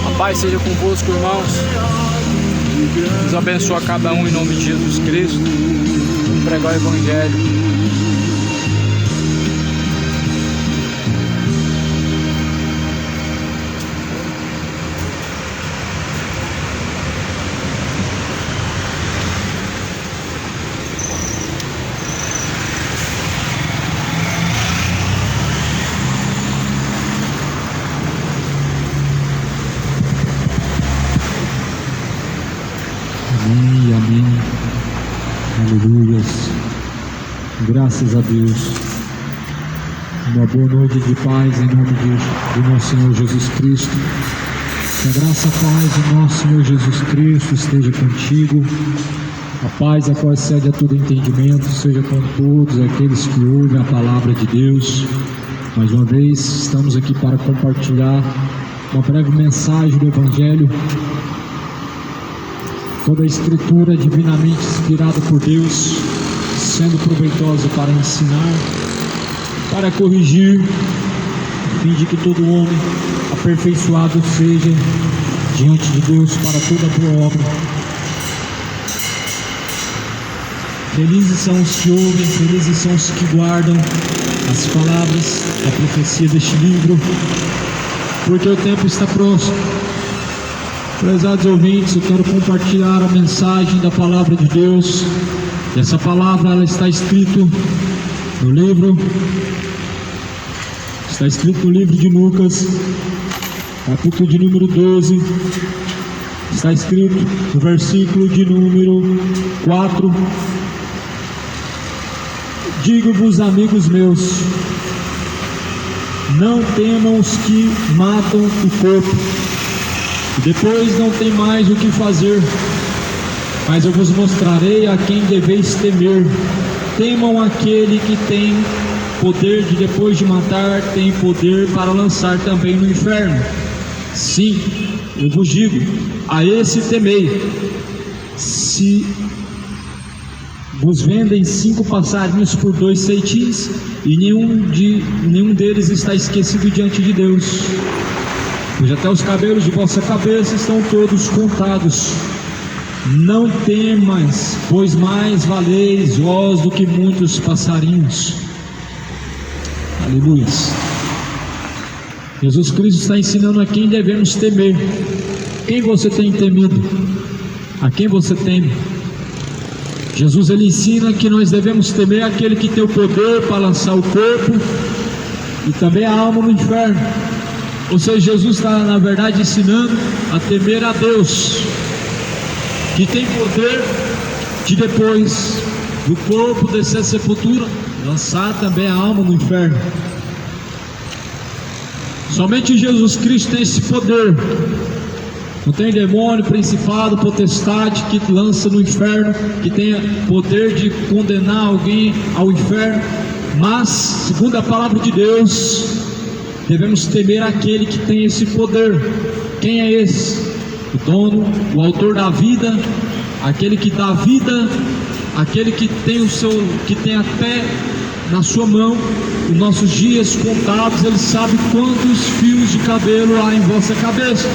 A paz seja convosco, irmãos. Deus abençoe a cada um em nome de Jesus Cristo. Vamos pregar o Evangelho. Amém, amém, aleluias, graças a Deus. Uma boa noite de paz em nome de nosso Senhor Jesus Cristo. Que a graça, a paz de nosso Senhor Jesus Cristo esteja contigo. A paz a qual excede a todo entendimento seja com todos aqueles que ouvem a palavra de Deus. Mais uma vez estamos aqui para compartilhar uma breve mensagem do Evangelho. Toda a Escritura divinamente inspirada por Deus, sendo proveitosa para ensinar, para corrigir, a fim de que todo homem aperfeiçoado seja diante de Deus para toda boa obra. Felizes são os que ouvem, felizes são os que guardam as palavras da profecia deste livro, porque o tempo está próximo. Prezados ouvintes, eu quero compartilhar a mensagem da palavra de Deus. Essa palavra ela está escrita no livro de Lucas, capítulo de número 12. Está escrito no versículo de número 4: Digo-vos, amigos meus, não temam os que matam o corpo, depois não tem mais o que fazer, mas eu vos mostrarei a quem deveis temer. Temam aquele que tem poder de, depois de matar, tem poder para lançar também no inferno. Sim, eu vos digo, a esse temei. Se vos vendem 5 passarinhos por 2 ceitins, e nenhum deles está esquecido diante de Deus, pois até os cabelos de vossa cabeça estão todos contados. Não temais, pois mais valeis vós do que muitos passarinhos. Aleluia. Jesus Cristo está ensinando a quem devemos temer. Quem você tem temido? A quem você teme? Jesus ele ensina que nós devemos temer aquele que tem o poder para lançar o corpo e também a alma no inferno. Ou seja, Jesus está na verdade ensinando a temer a Deus, que tem poder de, depois do corpo descer a sepultura, lançar também a alma no inferno. Somente Jesus Cristo tem esse poder. Não tem demônio, principado, potestade que lança no inferno, que tenha poder de condenar alguém ao inferno. Mas, segundo a palavra de Deus, devemos temer aquele que tem esse poder. Quem é esse? O dono, o autor da vida, aquele que dá vida, aquele que tem até na sua mão os nossos dias contados. Ele sabe quantos fios de cabelo há em vossa cabeça.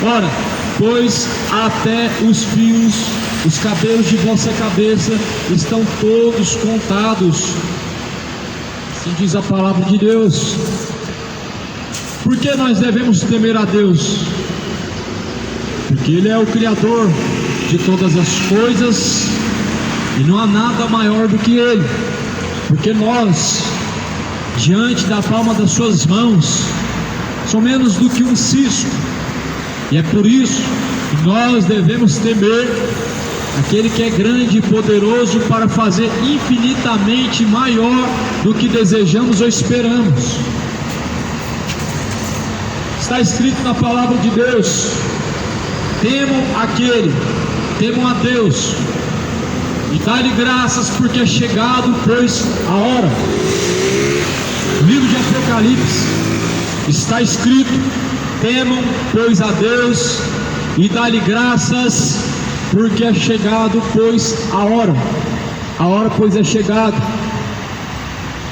Ora, pois até os cabelos de vossa cabeça estão todos contados. Assim diz a palavra de Deus. Por que nós devemos temer a Deus? Porque Ele é o Criador de todas as coisas e não há nada maior do que Ele. Porque nós, diante da palma das suas mãos, somos menos do que um cisco. E é por isso que nós devemos temer aquele que é grande e poderoso para fazer infinitamente maior do que desejamos ou esperamos. Está escrito na palavra de Deus: temam a Deus e dá-lhe graças, porque é chegado, pois, a hora. No livro de Apocalipse está escrito: temam, pois, a Deus e dá-lhe graças, porque é chegado, pois, a hora. a hora pois é chegada.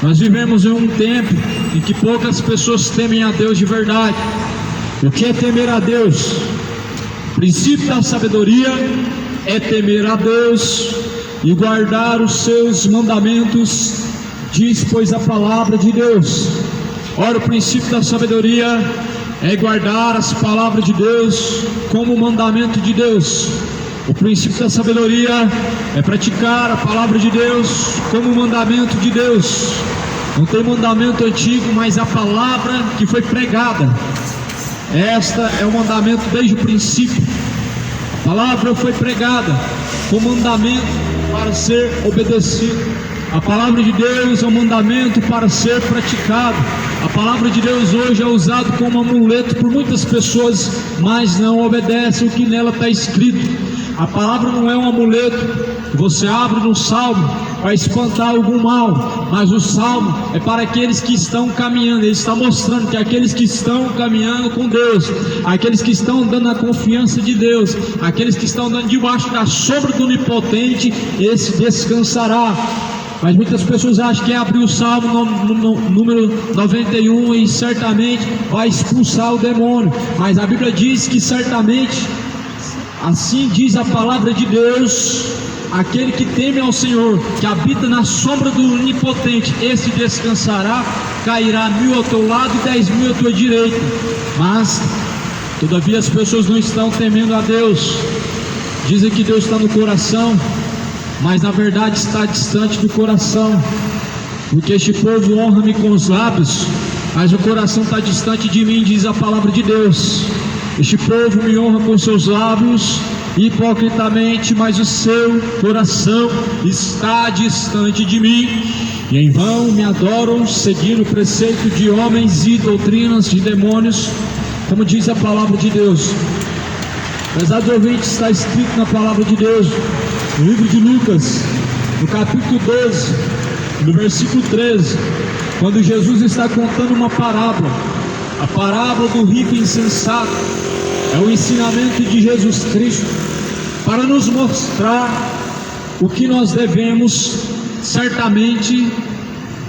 Nós vivemos em um tempo em que poucas pessoas temem a Deus de verdade. O que é temer a Deus? O princípio da sabedoria é temer a Deus e guardar os seus mandamentos, diz pois a palavra de Deus. Ora, o princípio da sabedoria é guardar as palavras de Deus como mandamento de Deus. O princípio da sabedoria é praticar a palavra de Deus como mandamento de Deus. Não tem mandamento antigo, mas a palavra que foi pregada, esta é o mandamento desde o princípio. A palavra foi pregada com mandamento para ser obedecido. A palavra de Deus é um mandamento para ser praticado. A palavra de Deus hoje é usada como amuleto por muitas pessoas, mas não obedecem o que nela está escrito. A palavra não é um amuleto que você abre no salmo para espantar algum mal, mas o salmo é para aqueles que estão caminhando. Ele está mostrando que aqueles que estão caminhando com Deus, aqueles que estão andando na confiança de Deus, aqueles que estão andando debaixo da sombra do Onipotente, esse descansará. Mas muitas pessoas acham que é abrir o salmo número 91 e certamente vai expulsar o demônio. Mas a Bíblia diz que certamente, assim diz a palavra de Deus, aquele que teme ao Senhor, que habita na sombra do Onipotente, esse descansará. Cairá 1000 ao teu lado e 10.000 à tua direita. Mas todavia as pessoas não estão temendo a Deus. Dizem que Deus está no coração, mas na verdade está distante do coração, porque este povo honra-me com os lábios, mas o coração está distante de mim, diz a palavra de Deus. Este povo me honra com seus lábios hipocritamente, mas o seu coração está distante de mim, e em vão me adoram, seguindo o preceito de homens e doutrinas de demônios, como diz a palavra de Deus. Prezado ouvinte, está escrito na palavra de Deus, no livro de Lucas, no capítulo 12, no versículo 13, quando Jesus está contando uma parábola, a parábola do rico insensato. É o ensinamento de Jesus Cristo para nos mostrar o que nós devemos certamente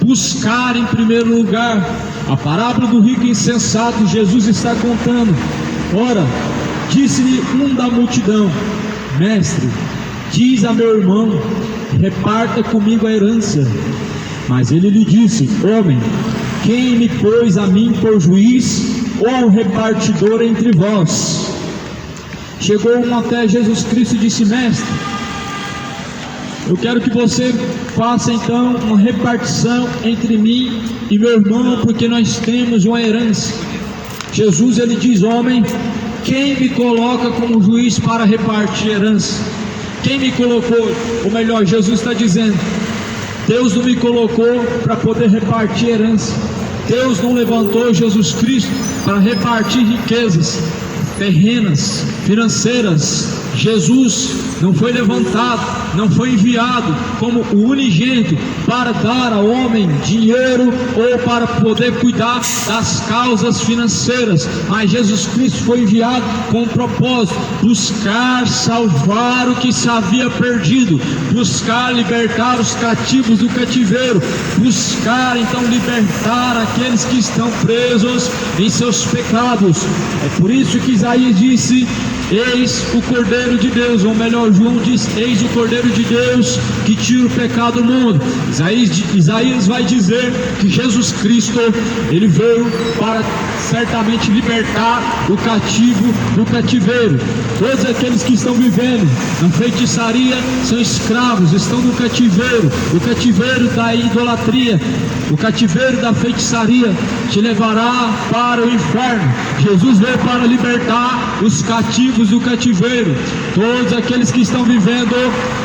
buscar em primeiro lugar. A parábola do rico insensato, Jesus está contando. Ora, disse-lhe um da multidão: Mestre, diz a meu irmão, reparta comigo a herança. Mas ele lhe disse: Homem, quem me pôs a mim por juiz ou repartidor entre vós? Chegou um até Jesus Cristo e disse: Mestre, eu quero que você faça então uma repartição entre mim e meu irmão, porque nós temos uma herança. Jesus, ele diz: Homem, quem me coloca como juiz para repartir herança? Quem me colocou? Ou melhor, Jesus está dizendo: Deus não me colocou para poder repartir herança. Deus não levantou Jesus Cristo para repartir riquezas terrenas, financeiras. Jesus não foi levantado, não foi enviado como o unigênito para dar ao homem dinheiro ou para poder cuidar das causas financeiras, mas Jesus Cristo foi enviado com um propósito: buscar salvar o que se havia perdido, buscar libertar os cativos do cativeiro, buscar então libertar aqueles que estão presos em seus pecados. É por isso que Isaías disse: eis o Cordeiro de Deus, ou melhor, João diz: eis o Cordeiro de Deus que tira o pecado do mundo. Isaías vai dizer que Jesus Cristo, ele veio para certamente libertar o cativo do cativeiro. Todos aqueles que estão vivendo na feitiçaria são escravos, estão no cativeiro. O cativeiro da idolatria, o cativeiro da feitiçaria te levará para o inferno. Jesus veio para libertar os cativos do cativeiro. Todos aqueles que estão vivendo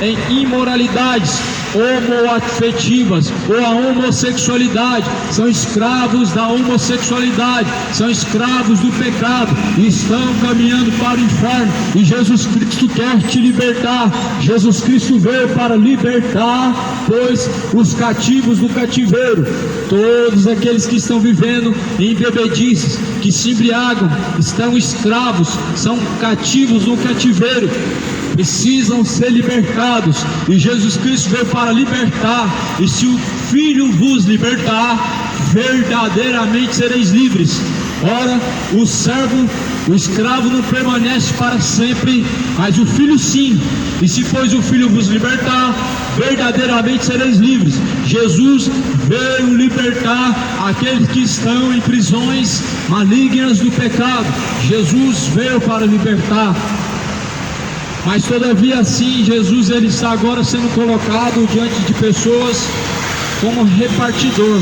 em imoralidades homoafetivas ou a homossexualidade são escravos da homossexualidade, são escravos do pecado e estão caminhando para o inferno. E Jesus Cristo quer te libertar. Jesus Cristo veio para libertar, pois, os cativos do cativeiro. Todos aqueles que estão vivendo em bebedices, que se embriagam, estão escravos, são cativos no cativeiro, precisam ser libertados, e Jesus Cristo veio para libertar. E se o Filho vos libertar, verdadeiramente sereis livres. Ora, o escravo não permanece para sempre, mas o Filho sim. E se pois o Filho vos libertar, verdadeiramente sereis livres. Jesus veio libertar aqueles que estão em prisões malignas do pecado. Jesus veio para libertar. Mas todavia assim, Jesus ele está agora sendo colocado diante de pessoas como repartidor.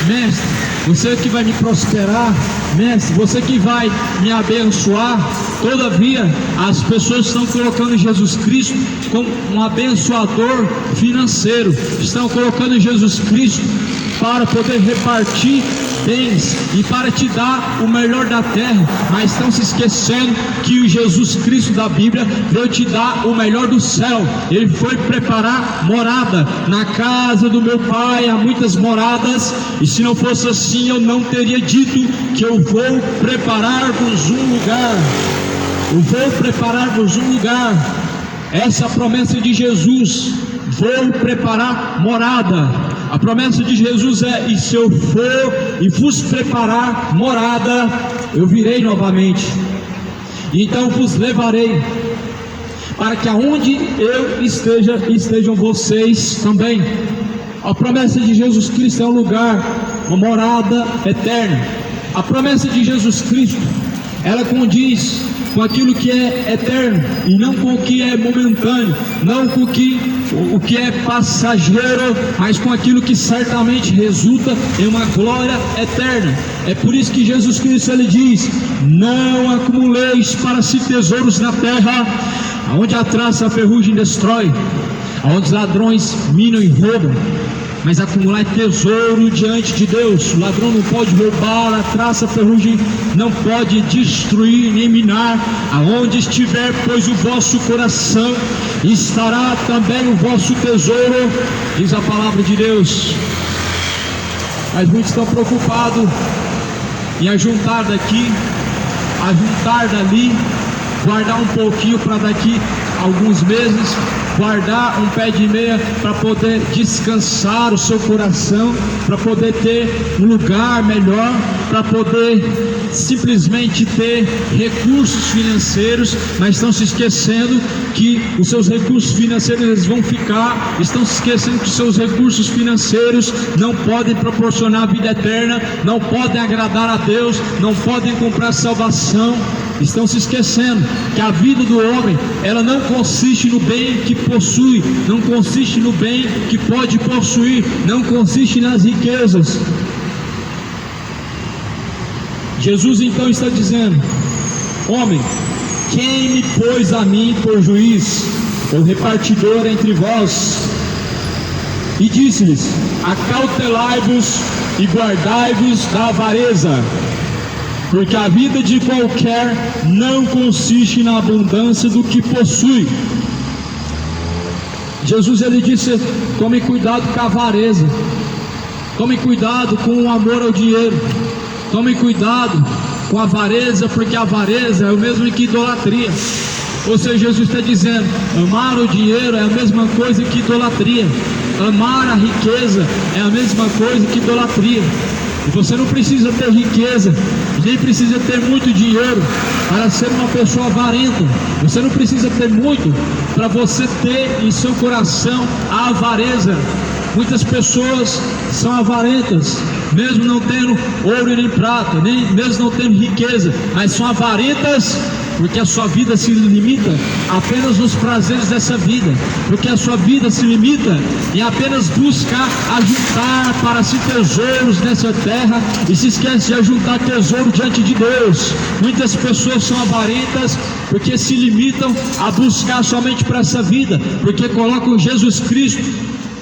Mestre, você que vai me prosperar, mestre, você que vai me abençoar. Todavia, as pessoas estão colocando Jesus Cristo como um abençoador financeiro, estão colocando Jesus Cristo para poder repartir bens e para te dar o melhor da terra, mas estão se esquecendo que o Jesus Cristo da Bíblia veio te dar o melhor do céu. Ele foi preparar morada. Na casa do meu Pai há muitas moradas, e se não fosse assim eu não teria dito que eu vou preparar-vos um lugar. Eu vou preparar-vos um lugar. Essa é a promessa de Jesus. Vou preparar morada. A promessa de Jesus é: e se eu for e vos preparar morada, eu virei novamente, e então vos levarei, para que aonde eu esteja, estejam vocês também. A promessa de Jesus Cristo é um lugar, uma morada eterna. A promessa de Jesus Cristo, ela condiz com aquilo que é eterno e não com o que é momentâneo, não com o que é passageiro, mas com aquilo que certamente resulta em uma glória eterna. É por isso que Jesus Cristo ele diz: não acumuleis para si tesouros na terra, onde a traça, a ferrugem destrói, onde os ladrões minam e roubam, mas acumular tesouro diante de Deus. O ladrão não pode roubar, a traça, a ferrugem não pode destruir nem minar. Aonde estiver, pois, o vosso coração, estará também o vosso tesouro, diz a palavra de Deus. Mas muitos estão preocupados em ajuntar daqui, ajuntar dali, guardar um pouquinho para daqui alguns meses, guardar um pé de meia para poder descansar o seu coração, para poder ter um lugar melhor, para poder simplesmente ter recursos financeiros, mas estão se esquecendo que os seus recursos financeiros eles vão ficar, estão se esquecendo que os seus recursos financeiros não podem proporcionar vida eterna, não podem agradar a Deus, não podem comprar salvação. Estão se esquecendo que a vida do homem, ela não consiste no bem que possui, não consiste no bem que pode possuir, não consiste nas riquezas. Jesus então está dizendo: homem, quem me pôs a mim por juiz, ou repartidor entre vós? E disse-lhes: acautelai-vos e guardai-vos da avareza, porque a vida de qualquer não consiste na abundância do que possui. Jesus ele disse: tome cuidado com a avareza, tome cuidado com o amor ao dinheiro, tome cuidado com a avareza, porque a avareza é o mesmo que idolatria. Ou seja, Jesus está dizendo: amar o dinheiro é a mesma coisa que idolatria, amar a riqueza é a mesma coisa que idolatria. E você não precisa ter riqueza, nem precisa ter muito dinheiro para ser uma pessoa avarenta. Você não precisa ter muito para você ter em seu coração a avareza. Muitas pessoas são avarentas, mesmo não tendo ouro nem prata, nem mesmo não tendo riqueza, mas são avarentas porque a sua vida se limita apenas nos prazeres dessa vida, porque a sua vida se limita em apenas buscar ajuntar para si tesouros nessa terra e se esquece de ajuntar tesouro diante de Deus. Muitas pessoas são avarentas porque se limitam a buscar somente para essa vida, porque colocam Jesus Cristo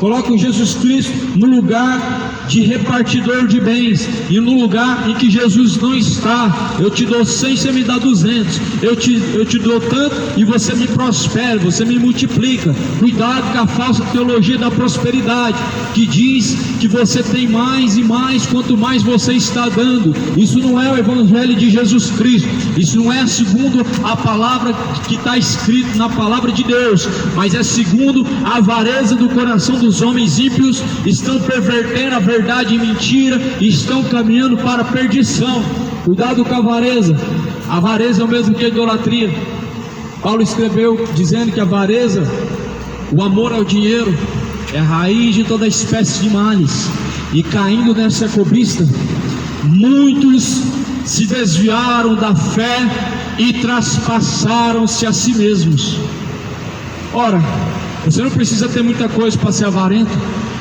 colocam Jesus Cristo no lugar de repartidor de bens, e no lugar em que Jesus não está. Eu te dou 100, você me dá 200, eu te dou tanto e você me prospera, você me multiplica. Cuidado com a falsa teologia da prosperidade, que diz que você tem mais e mais quanto mais você está dando. Isso não é o evangelho de Jesus Cristo, isso não é segundo a palavra que está escrito na palavra de Deus, mas é segundo a avareza do coração dos homens ímpios. Estão pervertendo a verdade em mentira e estão caminhando para a perdição. Cuidado com a avareza. A avareza é o mesmo que a idolatria. Paulo escreveu dizendo que a avareza, o amor ao dinheiro, é a raiz de toda espécie de males, e caindo nessa cobiça, muitos se desviaram da fé e traspassaram-se a si mesmos. Ora, você não precisa ter muita coisa para ser avarento.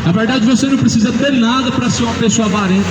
Na verdade, você não precisa ter nada para ser uma pessoa avarenta.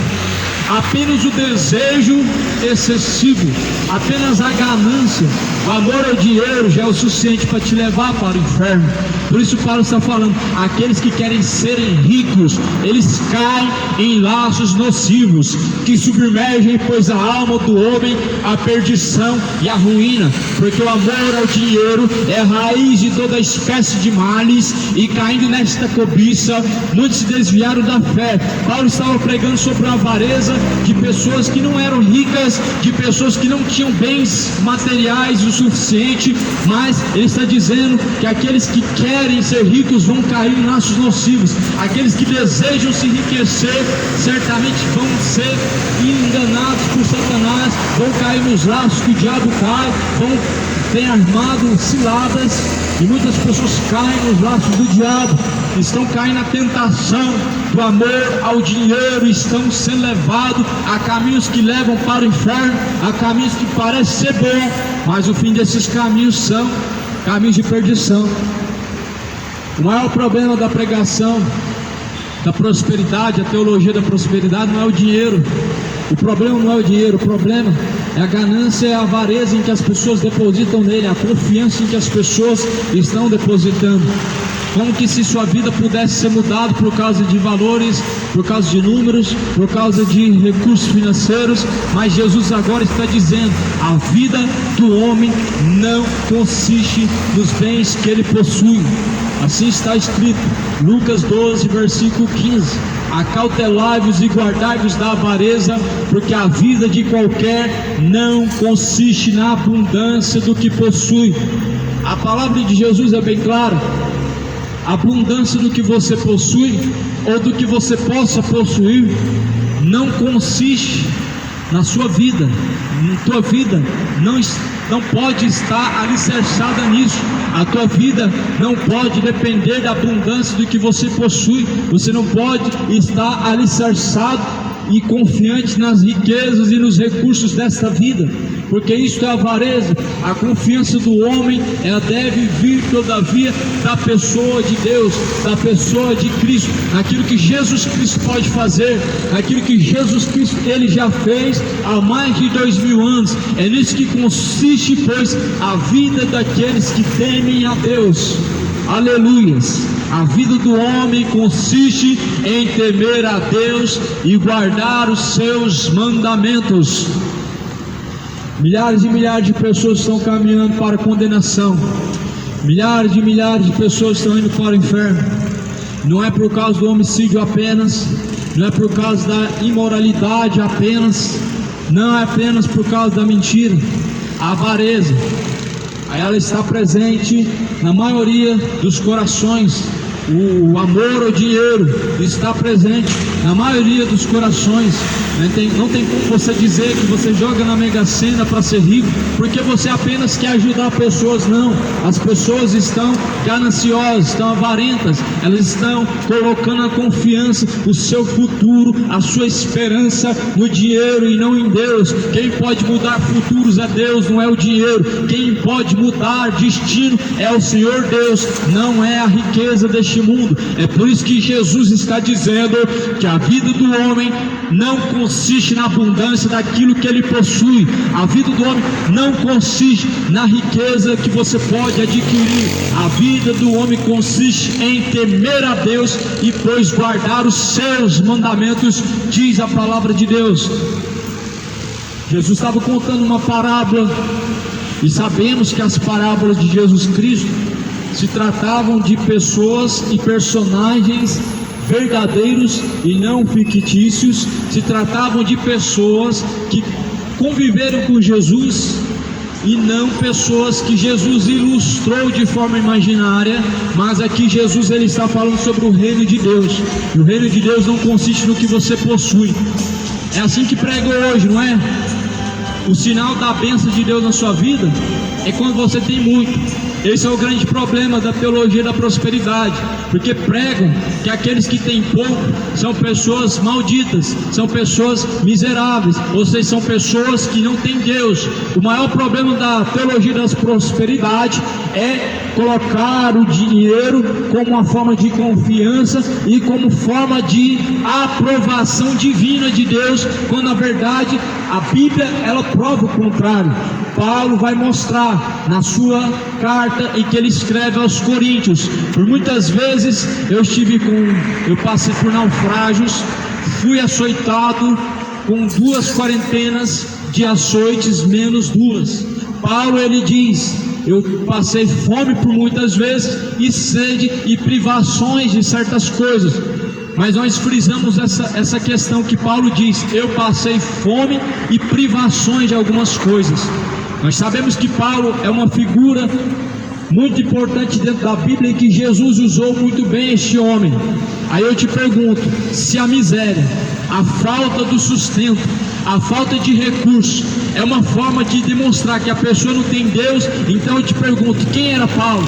Apenas o desejo excessivo, apenas a ganância, o amor ao dinheiro já é o suficiente para te levar para o inferno. Por isso Paulo está falando, aqueles que querem serem ricos, eles caem em laços nocivos, que submergem, pois, a alma do homem à perdição e à ruína, porque o amor ao dinheiro é a raiz de toda espécie de males, e caindo nesta cobiça, muitos se desviaram da fé. Paulo estava pregando sobre a avareza de pessoas que não eram ricas, de pessoas que não tinham bens materiais o suficiente, mas ele está dizendo que aqueles que querem ser ricos vão cair em laços nocivos. Aqueles que desejam se enriquecer certamente vão ser enganados por Satanás, vão cair nos laços que o diabo cai, vão ter armado ciladas, e muitas pessoas caem nos laços do diabo, estão caindo na tentação do amor ao dinheiro, estão sendo levados a caminhos que levam para o inferno, a caminhos que parecem ser bons, mas o fim desses caminhos são caminhos de perdição. O maior problema da pregação da prosperidade, a teologia da prosperidade, não é o dinheiro. O problema não é o dinheiro, o problema é a ganância, é a avareza em que as pessoas depositam nele, a confiança em que as pessoas estão depositando. Como que se sua vida pudesse ser mudada por causa de valores, por causa de números, por causa de recursos financeiros, mas Jesus agora está dizendo, a vida do homem não consiste nos bens que ele possui. Assim está escrito, Lucas 12, versículo 15, acautelai-vos e guardai-vos da avareza, porque a vida de qualquer não consiste na abundância do que possui. A palavra de Jesus é bem clara, a abundância do que você possui, ou do que você possa possuir, não consiste na sua vida. Tua vida não pode estar alicerçada nisso. A tua vida não pode depender da abundância do que você possui. Você não pode estar alicerçado e confiante nas riquezas e nos recursos desta vida, porque isto é avareza. A confiança do homem, ela deve vir todavia da pessoa de Deus, da pessoa de Cristo, naquilo que Jesus Cristo pode fazer, naquilo que Jesus Cristo ele já fez há mais de 2000 anos. É nisso que consiste, pois, a vida daqueles que temem a Deus. Aleluias! A vida do homem consiste em temer a Deus e guardar os seus mandamentos. Milhares e milhares de pessoas estão caminhando para a condenação. Milhares de pessoas estão indo para o inferno. Não é por causa do homicídio apenas, não é por causa da imoralidade apenas, não é apenas por causa da mentira. A avareza, ela está presente na maioria dos corações. O amor ao dinheiro está presente na maioria dos corações. Não tem como você dizer que você joga na Mega Sena para ser rico, porque você apenas quer ajudar pessoas. Não, as pessoas estão gananciosas, estão avarentas, elas estão colocando a confiança, o seu futuro, a sua esperança no dinheiro e não em Deus. Quem pode mudar futuros é Deus, não é o dinheiro. Quem pode mudar destino é o Senhor Deus, não é a riqueza deste mundo. É por isso que Jesus está dizendo que a vida do homem não consiste consiste na abundância daquilo que ele possui. A vida do homem não consiste na riqueza que você pode adquirir. A vida do homem consiste em temer a Deus e pois guardar os seus mandamentos, diz a palavra de Deus. Jesus estava contando uma parábola, e sabemos que as parábolas de Jesus Cristo se tratavam de pessoas e personagens verdadeiros e não fictícios, se tratavam de pessoas que conviveram com Jesus e não pessoas que Jesus ilustrou de forma imaginária, mas aqui Jesus ele está falando sobre o reino de Deus, e o reino de Deus não consiste no que você possui. É assim que prega hoje, não é? O sinal da bênção de Deus na sua vida é quando você tem muito. Esse é o grande problema da teologia da prosperidade, porque pregam que aqueles que têm pouco são pessoas malditas, são pessoas miseráveis, ou seja, são pessoas que não têm Deus. O maior problema da teologia da prosperidade é colocar o dinheiro como uma forma de confiança e como forma de aprovação divina de Deus, quando na verdade a Bíblia ela prova o contrário. Paulo vai mostrar na sua carta em que ele escreve aos Coríntios. Por muitas vezes eu passei por naufrágios, fui açoitado com 2 quarentenas de açoites menos 2. Paulo ele diz: eu passei fome por muitas vezes, e sede e privações de certas coisas. Mas nós frisamos essa questão que Paulo diz: eu passei fome e privações de algumas coisas. Nós sabemos que Paulo é uma figura muito importante dentro da Bíblia, e que Jesus usou muito bem este homem. Aí eu te pergunto, se a miséria, a falta do sustento, a falta de recursos é uma forma de demonstrar que a pessoa não tem Deus, então eu te pergunto, quem era Paulo?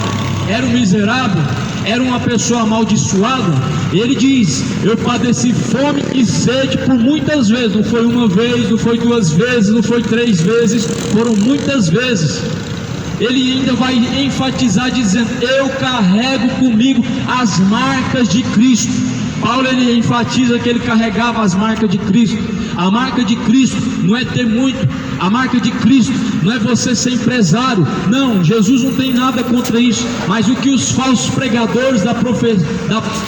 Era um miserável? Era uma pessoa amaldiçoada? Ele diz: eu padeci fome e sede por muitas vezes. Não foi uma vez, não foi 2 vezes, não foi 3 vezes, foram muitas vezes. Ele ainda vai enfatizar dizendo: eu carrego comigo as marcas de Cristo. Paulo ele enfatiza que ele carregava as marcas de Cristo. A marca de Cristo não é ter muito. A marca de Cristo não é você ser empresário. Não, Jesus não tem nada contra isso. Mas o que os falsos pregadores da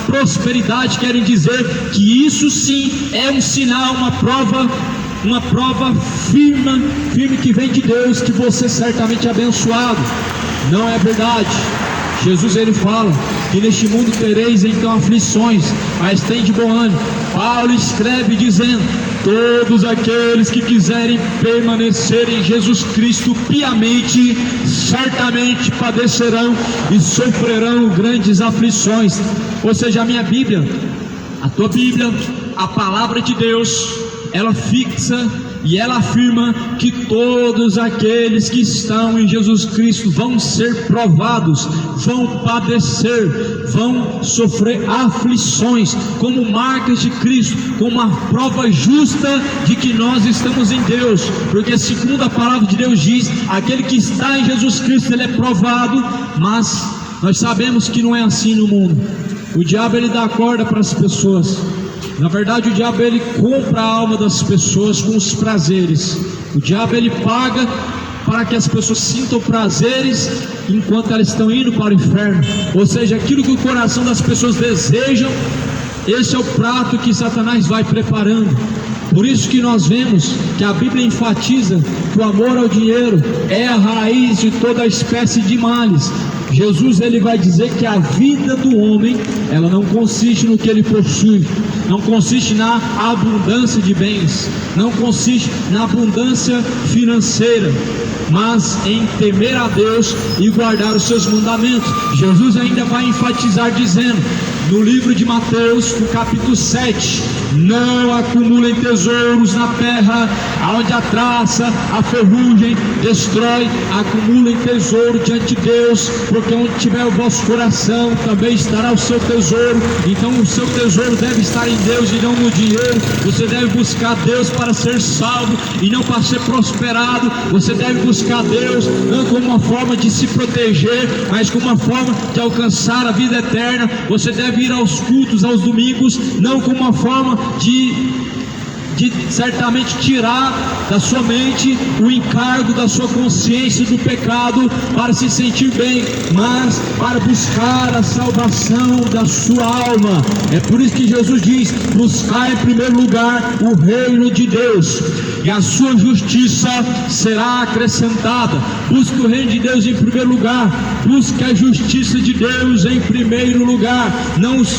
prosperidade querem dizer, que isso sim é um sinal, uma prova firme que vem de Deus, que você certamente é abençoado. Não é verdade. Jesus ele fala que neste mundo tereis então aflições, mas tem de bom ânimo. Paulo escreve dizendo: todos aqueles que quiserem permanecer em Jesus Cristo piamente, certamente padecerão e sofrerão grandes aflições. Ou seja, a minha Bíblia, a tua Bíblia, a palavra de Deus, ela fixa e ela afirma que todos aqueles que estão em Jesus Cristo vão ser provados, vão padecer, vão sofrer aflições, como marcas de Cristo, como uma prova justa de que nós estamos em Deus. Porque segundo a palavra de Deus diz, aquele que está em Jesus Cristo, ele é provado. Mas nós sabemos que não é assim no mundo. O diabo ele dá corda para as pessoas. Na verdade, o diabo ele compra a alma das pessoas com os prazeres. O diabo ele paga para que as pessoas sintam prazeres enquanto elas estão indo para o inferno. Ou seja, aquilo que o coração das pessoas desejam, esse é o prato que Satanás vai preparando. Por isso que nós vemos que a Bíblia enfatiza que o amor ao dinheiro é a raiz de toda espécie de males. Jesus ele vai dizer que a vida do homem, ela não consiste no que ele possui, não consiste na abundância de bens, não consiste na abundância financeira, mas em temer a Deus e guardar os seus mandamentos. Jesus ainda vai enfatizar dizendo, no livro de Mateus, no capítulo 7, não acumulem tesouros na terra, onde a traça, a ferrugem destrói. Acumulem tesouro diante de Deus, porque onde tiver o vosso coração, também estará o seu tesouro. Então o seu tesouro deve estar em Deus e não no dinheiro. Você deve buscar Deus para ser salvo e não para ser prosperado. Você deve buscar Deus não como uma forma de se proteger, mas como uma forma de alcançar a vida eterna. Você deve ir aos cultos aos domingos, não como uma forma de de certamente tirar da sua mente o encargo da sua consciência do pecado para se sentir bem, mas para buscar a salvação da sua alma. É por isso que Jesus diz: buscar em primeiro lugar o reino de Deus, e a sua justiça será acrescentada. Busque o reino de Deus em primeiro lugar, busque a justiça de Deus em primeiro lugar, não os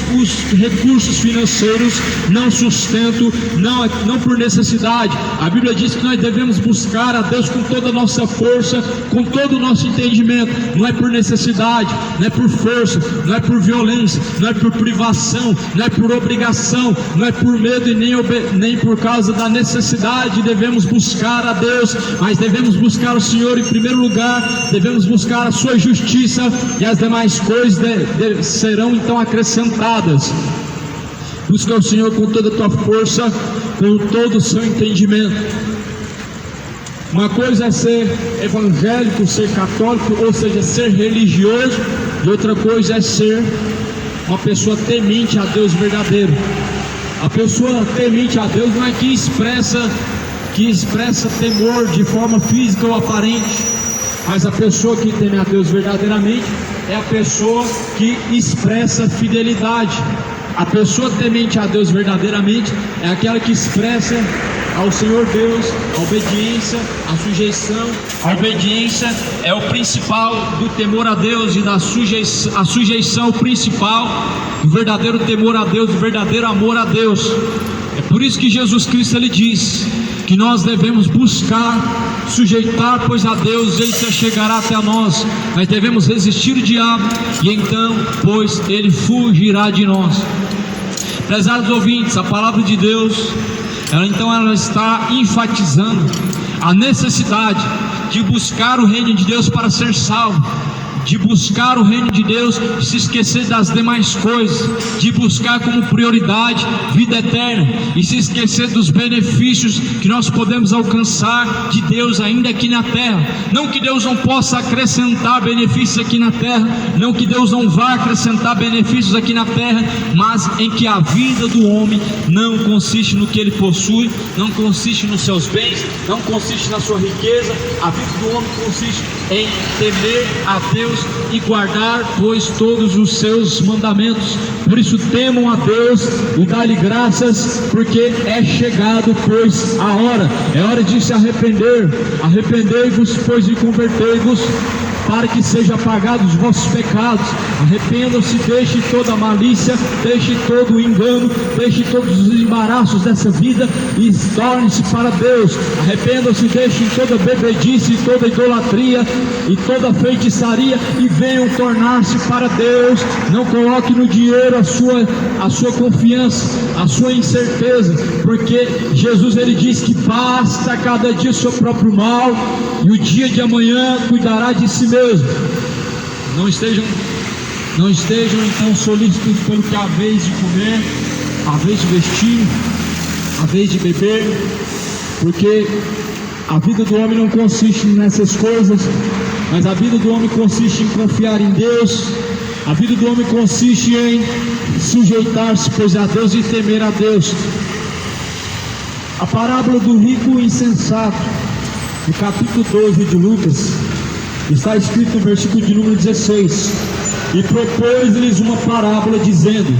recursos financeiros, não sustento, não por necessidade. A Bíblia diz que nós devemos buscar a Deus com toda a nossa força, com todo o nosso entendimento. Não é por necessidade, não é por força, não é por violência, não é por privação, não é por obrigação, não é por medo e nem por causa da necessidade. Devemos buscar a Deus, mas devemos buscar o Senhor em primeiro lugar, devemos buscar a sua justiça, e as demais coisas serão então acrescentadas. Busca o Senhor com toda a tua força, com todo o seu entendimento. Uma coisa é ser evangélico, ser católico, ou seja, ser religioso, e outra coisa é ser uma pessoa temente a Deus verdadeiro. A pessoa temente a Deus não é que expressa temor de forma física ou aparente, mas a pessoa que teme a Deus verdadeiramente é a pessoa que expressa fidelidade. A pessoa temente a Deus verdadeiramente é aquela que expressa ao Senhor Deus a obediência, a sujeição. A obediência é o principal do temor a Deus, e a sujeição o principal do verdadeiro temor a Deus, do verdadeiro amor a Deus. É por isso que Jesus Cristo ele diz que nós devemos buscar sujeitar, pois a Deus ele se chegará até a nós. Nós devemos resistir o diabo, e então, pois ele fugirá de nós. Prezados ouvintes, a palavra de Deus, ela está enfatizando a necessidade de buscar o reino de Deus para ser salvo, de buscar o reino de Deus, de se esquecer das demais coisas, de buscar como prioridade vida eterna, e se esquecer dos benefícios que nós podemos alcançar de Deus ainda aqui na terra. Não que Deus não possa acrescentar benefícios aqui na terra, não que Deus não vá acrescentar benefícios aqui na terra, mas em que a vida do homem não consiste no que ele possui, não consiste nos seus bens, não consiste na sua riqueza. A vida do homem consiste em temer a Deus e guardar, pois, todos os seus mandamentos. Por isso temam a Deus e dá-lhe graças, porque é chegado, pois, a hora. É hora de se arrepender. Arrependei-vos, pois, e convertei-vos, para que sejam apagados os vossos pecados. Arrependam-se, deixe toda a malícia, deixe todo o engano, deixe todos os embaraços dessa vida e torne-se para Deus. Arrependam-se, deixem toda bebedice, toda idolatria e toda feitiçaria, e venham tornar-se para Deus. Não coloque no dinheiro a sua confiança, a sua incerteza, porque Jesus ele diz que basta cada dia o seu próprio mal, e o dia de amanhã cuidará de si mesmo. Não estejam então solícitos pelo que há vez de comer, há vez de vestir, há vez de beber, porque a vida do homem não consiste nessas coisas, mas a vida do homem consiste em confiar em Deus. A vida do homem consiste em sujeitar-se, pois, a Deus e temer a Deus. A parábola do rico insensato, no capítulo 12 de Lucas, está escrito no versículo de número 16: e propôs-lhes uma parábola, dizendo: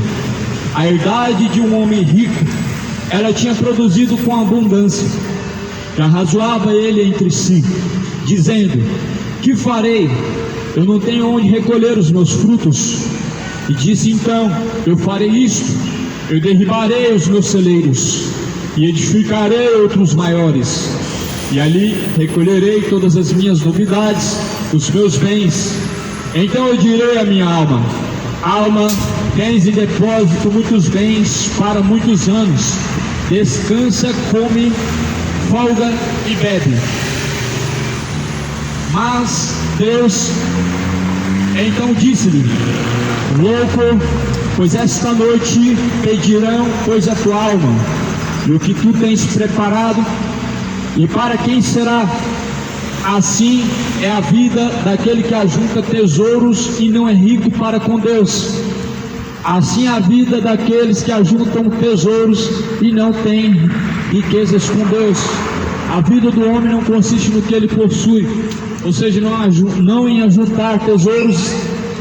a herdade de um homem rico, ela tinha produzido com abundância. E arrazoava ele entre si, dizendo: que farei? Eu não tenho onde recolher os meus frutos. E disse então: eu farei isto: eu derribarei os meus celeiros e edificarei outros maiores, e ali recolherei todas as minhas novidades, os meus bens. Então eu direi à minha alma: alma, tens em depósito muitos bens para muitos anos, descansa, come, folga e bebe. Mas Deus então disse-lhe: louco, pois esta noite pedirão, pois, a tua alma, e o que tu tens preparado, e para quem será? Assim é a vida daquele que ajunta tesouros e não é rico para com Deus. Assim a vida daqueles que ajuntam tesouros e não têm riquezas com Deus. A vida do homem não consiste no que ele possui, ou seja, não em ajuntar tesouros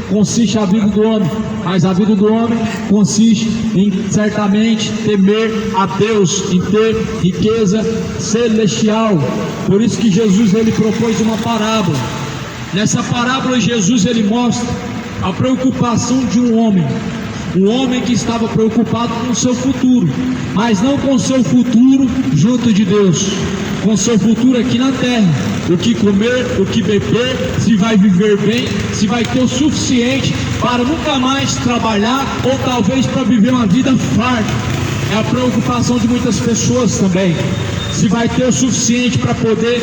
consiste a vida do homem, mas a vida do homem consiste em certamente temer a Deus, em ter riqueza celestial. Por isso que Jesus ele propôs uma parábola. Nessa parábola Jesus ele mostra a preocupação de um homem que estava preocupado com o seu futuro, mas não com o seu futuro junto de Deus, com o seu futuro aqui na terra, o que comer, o que beber, se vai viver bem, se vai ter o suficiente para nunca mais trabalhar, ou talvez para viver uma vida farta. É a preocupação de muitas pessoas também, se vai ter o suficiente para poder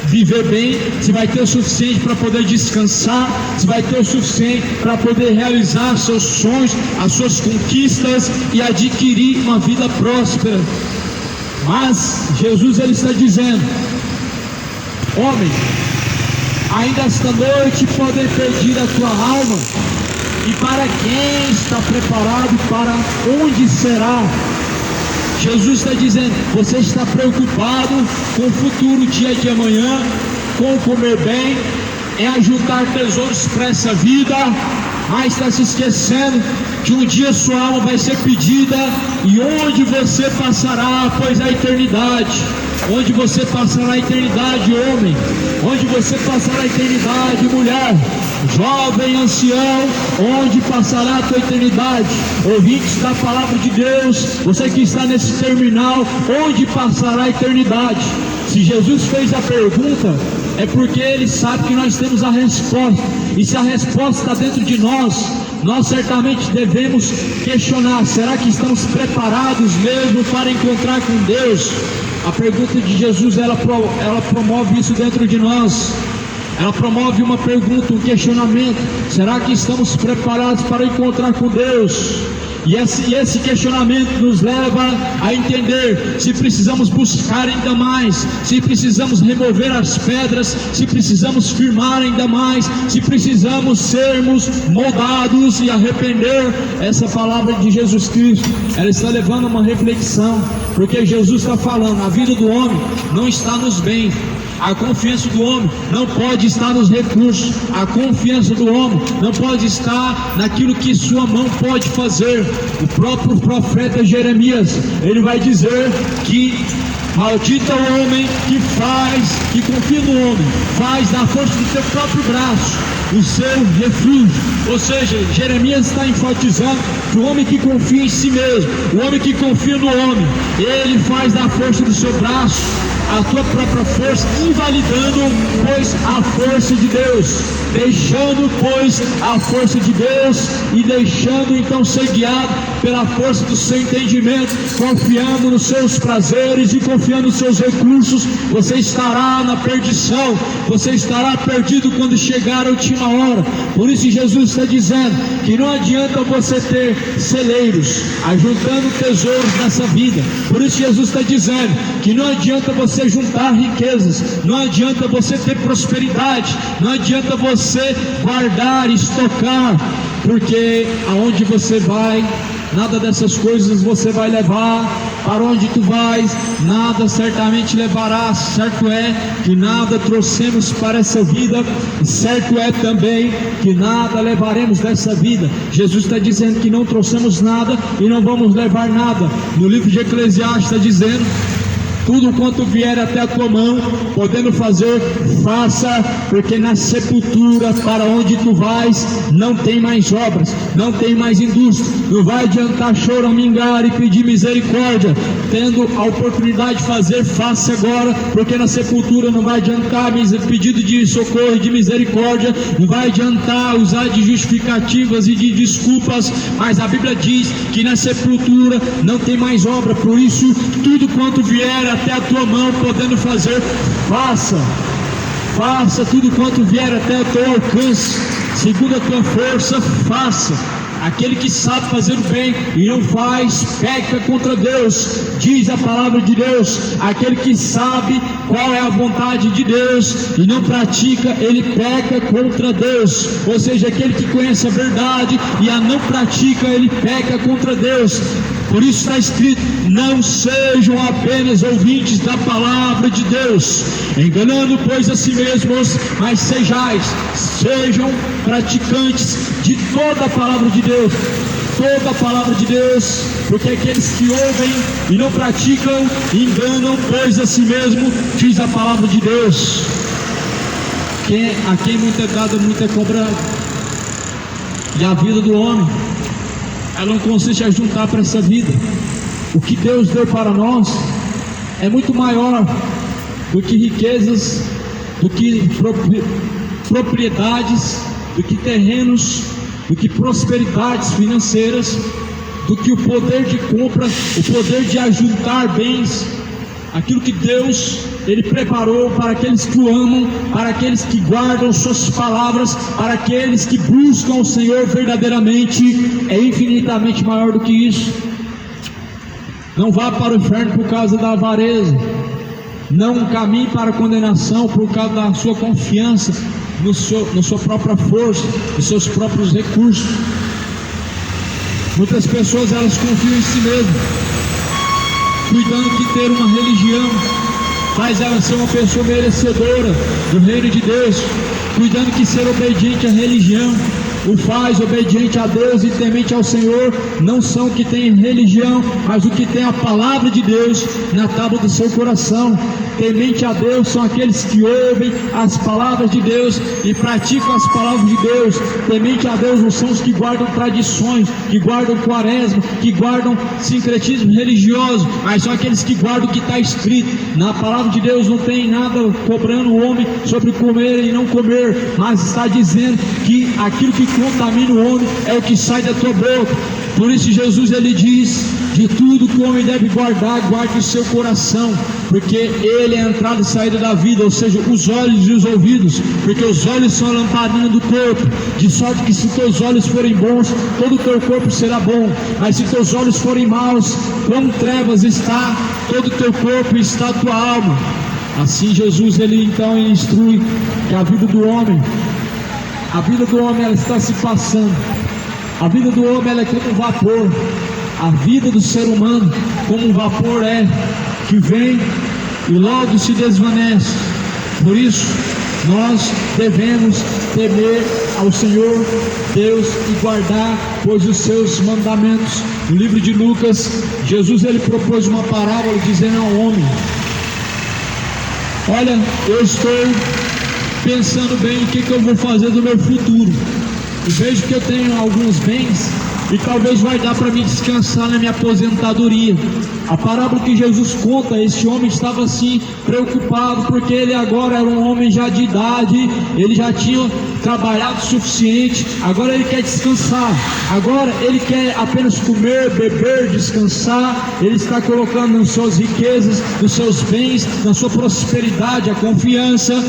viver bem, se vai ter o suficiente para poder descansar, se vai ter o suficiente para poder realizar seus sonhos, as suas conquistas e adquirir uma vida próspera. Mas Jesus ele está dizendo: homem, ainda esta noite podem perder a tua alma, e para quem está preparado, para onde será? Jesus está dizendo: você está preocupado com o futuro, dia de amanhã, com comer bem, em ajuntar tesouros para essa vida, mas está se esquecendo que um dia sua alma vai ser pedida, e onde você passará após a eternidade? Onde você passará a eternidade, homem? Onde você passará a eternidade, mulher? Jovem, ancião, onde passará a tua eternidade? Ouvintes da palavra de Deus, você que está nesse terminal, onde passará a eternidade? Se Jesus fez a pergunta, é porque Ele sabe que nós temos a resposta, e se a resposta está dentro de nós, nós certamente devemos questionar: será que estamos preparados mesmo para encontrar com Deus? A pergunta de Jesus, ela promove isso dentro de nós. Ela promove uma pergunta, um questionamento: será que estamos preparados para encontrar com Deus? E esse questionamento nos leva a entender se precisamos buscar ainda mais, se precisamos remover as pedras, se precisamos firmar ainda mais, se precisamos sermos moldados e arrepender. Essa palavra de Jesus Cristo, ela está levando a uma reflexão, porque Jesus está falando: a vida do homem não está nos bens. A confiança do homem não pode estar nos recursos. A confiança do homem não pode estar naquilo que sua mão pode fazer. O próprio profeta Jeremias, ele vai dizer que maldito é o homem que confia no homem, faz da força do seu próprio braço o seu refúgio. Ou seja, Jeremias está enfatizando que o homem que confia em si mesmo, o homem que confia no homem, ele faz da força do seu braço a tua própria força, invalidando, pois, a força de Deus, deixando, pois, a força de Deus, e deixando então ser guiado pela força do seu entendimento, confiando nos seus prazeres e confiando nos seus recursos. Você estará na perdição, você estará perdido quando chegar a última hora. Por isso Jesus está dizendo que não adianta você ter celeiros ajuntando tesouros nessa vida. Por isso Jesus está dizendo que não adianta você juntar riquezas, não adianta você ter prosperidade, não adianta você guardar, estocar, porque aonde você vai, nada dessas coisas você vai levar. Para onde tu vais, nada certamente levarás. Certo é que nada trouxemos para essa vida, e certo é também que nada levaremos dessa vida. Jesus está dizendo que não trouxemos nada e não vamos levar nada. No livro de Eclesiastes está dizendo: tudo quanto vier até a tua mão, podendo fazer, faça, porque na sepultura para onde tu vais, não tem mais obras, não tem mais indústria. Não vai adiantar choramingar e pedir misericórdia. Tendo a oportunidade de fazer, faça agora, porque na sepultura não vai adiantar pedido de socorro e de misericórdia, não vai adiantar usar de justificativas e de desculpas, mas a Bíblia diz que na sepultura não tem mais obra. Por isso, tudo quanto vier até a tua mão, podendo fazer, faça tudo quanto vier até o teu alcance, segundo a tua força, faça. Aquele que sabe fazer o bem e não faz, peca contra Deus. Diz a palavra de Deus: aquele que sabe qual é a vontade de Deus e não pratica, ele peca contra Deus. Ou seja, aquele que conhece a verdade e a não pratica, ele peca contra Deus. Por isso está escrito: não sejam apenas ouvintes da palavra de Deus, enganando pois a si mesmos, mas sejam praticantes de toda a palavra de Deus. Toda a palavra de Deus, porque aqueles que ouvem e não praticam, enganam pois a si mesmo, diz a palavra de Deus. A quem muito é dado, muito é cobrado. E a vida do homem, ela não consiste em juntar para essa vida. O que Deus deu para nós é muito maior do que riquezas, do que propriedades, do que terrenos, do que prosperidades financeiras, do que o poder de compra, o poder de ajuntar bens. Aquilo que Deus, Ele preparou para aqueles que o amam, para aqueles que guardam suas palavras, para aqueles que buscam o Senhor verdadeiramente, é infinitamente maior do que isso. Não vá para o inferno por causa da avareza, não caminhe para a condenação por causa da sua confiança na sua própria força, nos seus próprios recursos. Muitas pessoas, elas confiam em si mesmas, cuidando que ter uma religião faz ela ser uma pessoa merecedora do reino de Deus, cuidando que ser obediente à religião o faz obediente a Deus e temente ao Senhor. Não são o que tem religião, mas o que tem a palavra de Deus na tábua do seu coração. Temente a Deus são aqueles que ouvem as palavras de Deus e praticam as palavras de Deus. Temente a Deus não são os que guardam tradições, que guardam quaresma, que guardam sincretismo religioso, mas são aqueles que guardam o que está escrito. Na palavra de Deus não tem nada cobrando o homem sobre comer e não comer, mas está dizendo que aquilo que contamina o homem é o que sai da tua boca. Por isso Jesus, ele diz: de tudo que o homem deve guardar, guarde o seu coração, porque ele é a entrada e saída da vida. Ou seja, os olhos e os ouvidos, porque os olhos são a lamparina do corpo, de sorte que se teus olhos forem bons, todo o teu corpo será bom, mas se teus olhos forem maus, como trevas está todo o teu corpo e está a tua alma. Assim Jesus, ele então instrui que a vida do homem, ela está se passando. A vida do homem, ela é como um vapor. A vida do ser humano, como um vapor é, que vem e logo se desvanece. Por isso, nós devemos temer ao Senhor Deus e guardar, pois, os seus mandamentos. No livro de Lucas, Jesus, ele propôs uma parábola dizendo ao homem: olha, eu estou pensando bem o que eu vou fazer do meu futuro. Eu vejo que eu tenho alguns bens e talvez vai dar para mim descansar na minha aposentadoria. A parábola que Jesus conta, esse homem estava assim preocupado, porque ele agora era um homem já de idade, ele já tinha trabalhado o suficiente, agora ele quer descansar, agora ele quer apenas comer, beber, descansar. Ele está colocando nas suas riquezas, nos seus bens, na sua prosperidade, a confiança.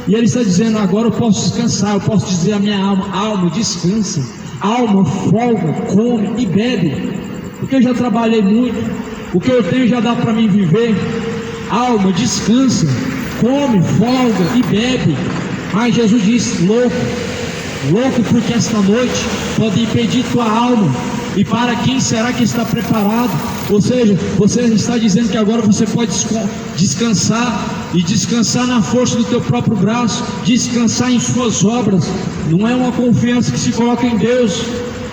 E ele está dizendo: agora eu posso descansar, eu posso dizer à minha alma: alma, descansa, alma, folga, come e bebe, porque eu já trabalhei muito, o que eu tenho já dá para mim viver. Alma, descansa, come, folga e bebe. Mas Jesus disse: louco, porque esta noite pode impedir tua alma. E para quem será que está preparado? Ou seja, você está dizendo que agora você pode descansar, e descansar na força do teu próprio braço, descansar em suas obras. Não é uma confiança que se coloca em Deus,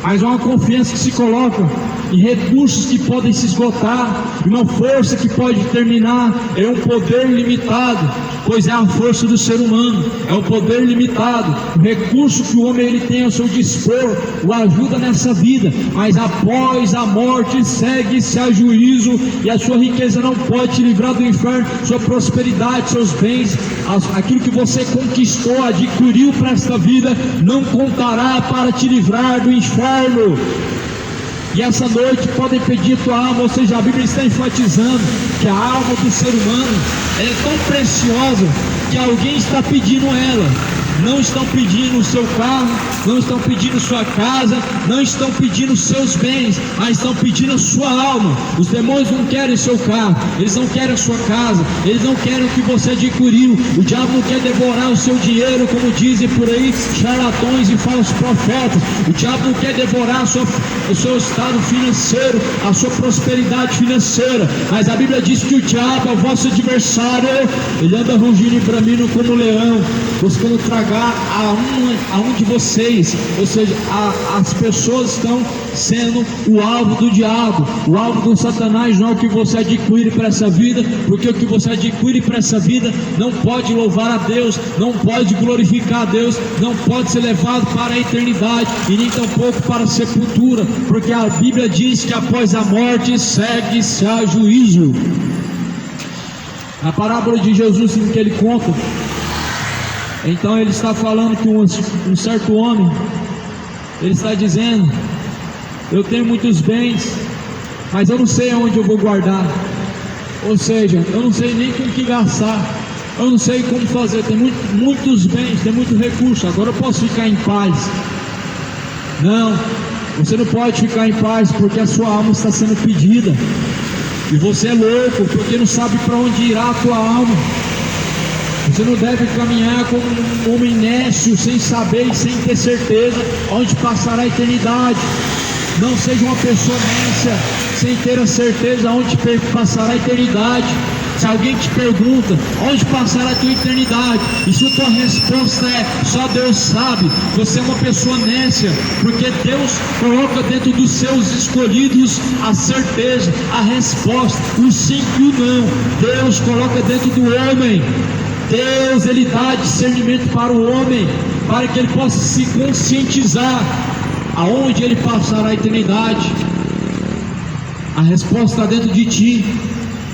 mas é uma confiança que se coloca em recursos que podem se esgotar, uma força que pode terminar. É um poder limitado, pois é a força do ser humano, é um poder limitado. O recurso que o homem ele tem ao seu dispor o ajuda nessa vida, mas após a morte segue-se a juízo, e a sua riqueza não pode te livrar do inferno. Sua prosperidade, seus bens, aquilo que você conquistou, adquiriu para esta vida, não contará para te livrar do inferno. E essa noite podem pedir tua alma. Ou seja, a Bíblia está enfatizando que a alma do ser humano é tão preciosa que alguém está pedindo ela. não estão pedindo o seu carro, não estão pedindo sua casa, não estão pedindo seus bens, mas estão pedindo a sua alma. Os demônios não querem seu carro, eles não querem a sua casa, eles não querem o que você adquiriu. O diabo não quer devorar o seu dinheiro, como dizem por aí charlatões e falsos profetas. O diabo não quer devorar o seu estado financeiro, a sua prosperidade financeira, mas a Bíblia diz que o diabo é o vosso adversário, ele anda rugindo e bramindo como leão, buscando tragar a um de vocês. Ou seja, as pessoas estão sendo o alvo do diabo. O alvo do Satanás não é o que você adquire para essa vida, porque o que você adquire para essa vida não pode louvar a Deus, não pode glorificar a Deus, não pode ser levado para a eternidade e nem tampouco para a sepultura, porque a Bíblia diz que após a morte segue-se a juízo. A parábola de Jesus em que ele conta, então ele está falando que um certo homem, ele está dizendo: eu tenho muitos bens, mas eu não sei aonde eu vou guardar. Ou seja, eu não sei nem com o que gastar, eu não sei como fazer. Tem muitos bens, tem muito recurso, agora eu posso ficar em paz? Não, você não pode ficar em paz, porque a sua alma está sendo pedida, e você é louco porque não sabe para onde irá a tua alma. Você não deve caminhar como um homem nécio, sem saber e sem ter certeza onde passará a eternidade. Não seja uma pessoa nécia, sem ter a certeza onde passará a eternidade. Se alguém te pergunta onde passará a tua eternidade, e se a tua resposta é só Deus sabe, você é uma pessoa nécia, porque Deus coloca dentro dos seus escolhidos a certeza, a resposta, o sim e o não. Deus coloca dentro do homem. Deus, ele dá discernimento para o homem, para que ele possa se conscientizar aonde ele passará a eternidade. A resposta está dentro de ti.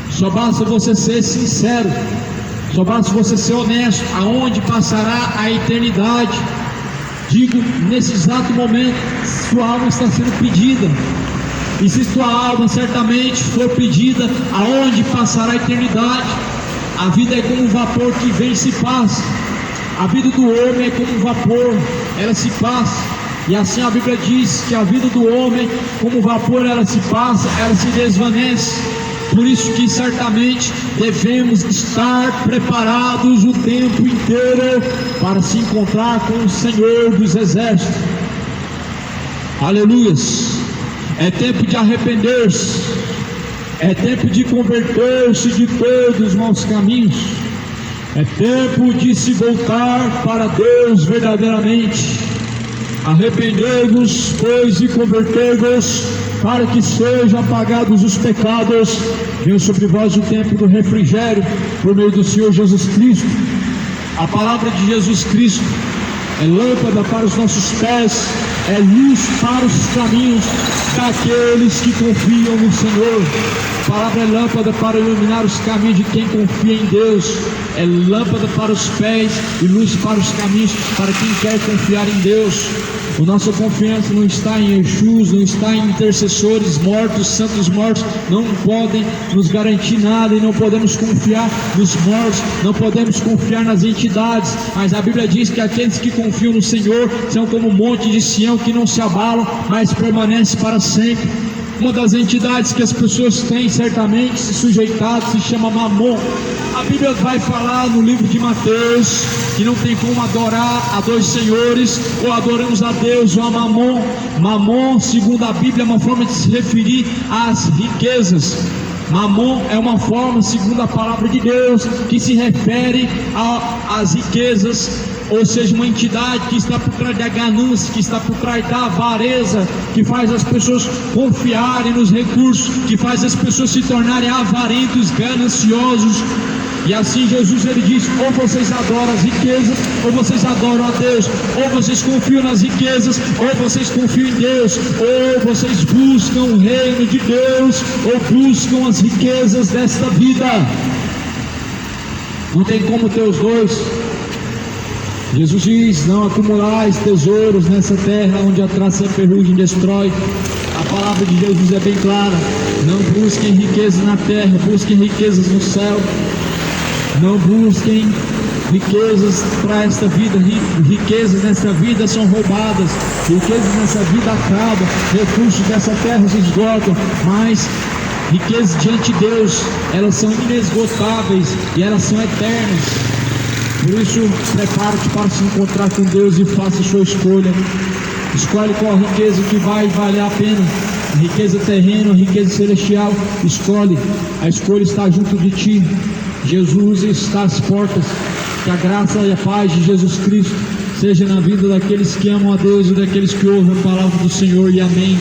Só basta você ser sincero, só basta você ser honesto, aonde passará a eternidade. Digo, nesse exato momento, sua alma está sendo pedida, e se sua alma certamente for pedida, aonde passará a eternidade? A vida é como um vapor que vem e se passa. A vida do homem é como um vapor, ela se passa. E assim a Bíblia diz que a vida do homem, como vapor, ela se passa, ela se desvanece. Por isso que certamente devemos estar preparados o tempo inteiro para se encontrar com o Senhor dos Exércitos. Aleluias! É tempo de arrepender-se, é tempo de converter-se de todos os maus caminhos, é tempo de se voltar para Deus verdadeiramente. Arrependei-vos, pois, e convertei-vos, para que sejam apagados os pecados. Venha sobre vós o tempo do refrigério, por meio do Senhor Jesus Cristo. A palavra de Jesus Cristo é lâmpada para os nossos pés, é luz para os caminhos daqueles que confiam no Senhor. A palavra é lâmpada para iluminar os caminhos de quem confia em Deus, é lâmpada para os pés e luz para os caminhos para quem quer confiar em Deus. A nossa confiança não está em Exus, não está em intercessores mortos, santos mortos, não podem nos garantir nada, e não podemos confiar nos mortos, não podemos confiar nas entidades, mas a Bíblia diz que aqueles que confiam no Senhor são como um monte de Sião que não se abalam, mas permanece para sempre. Uma das entidades que as pessoas têm certamente se sujeitado se chama Mamon. A Bíblia vai falar no livro de Mateus que não tem como adorar a dois senhores, ou adoramos a Deus ou a Mamon. Mamon, segundo a Bíblia, é uma forma de se referir às riquezas. Mamon é uma forma, segundo a palavra de Deus, que se refere às riquezas, ou seja, uma entidade que está por trás da ganância, que está por trás da avareza, que faz as pessoas confiarem nos recursos, que faz as pessoas se tornarem avarentos, gananciosos. E assim Jesus, ele diz: ou vocês adoram as riquezas, ou vocês adoram a Deus, ou vocês confiam nas riquezas, ou vocês confiam em Deus, ou vocês buscam o reino de Deus, ou buscam as riquezas desta vida. Não tem como ter os dois. Jesus diz: não acumulais tesouros nessa terra, onde a traça e a ferrugem destrói. A palavra de Jesus é bem clara: não busquem riquezas na terra, busquem riquezas no céu. Não busquem riquezas para esta vida, riquezas nessa vida são roubadas, riquezas nessa vida acabam, recursos dessa terra se esgotam, mas riquezas diante de Deus, elas são inesgotáveis e elas são eternas. Por isso, prepare-te para se encontrar com Deus e faça a sua escolha. Escolhe qual riqueza que vai valer a pena, a riqueza terrena, a riqueza celestial. Escolhe, a escolha está junto de ti. Jesus está às portas. Que a graça e a paz de Jesus Cristo seja na vida daqueles que amam a Deus e daqueles que ouvem a palavra do Senhor, e amém.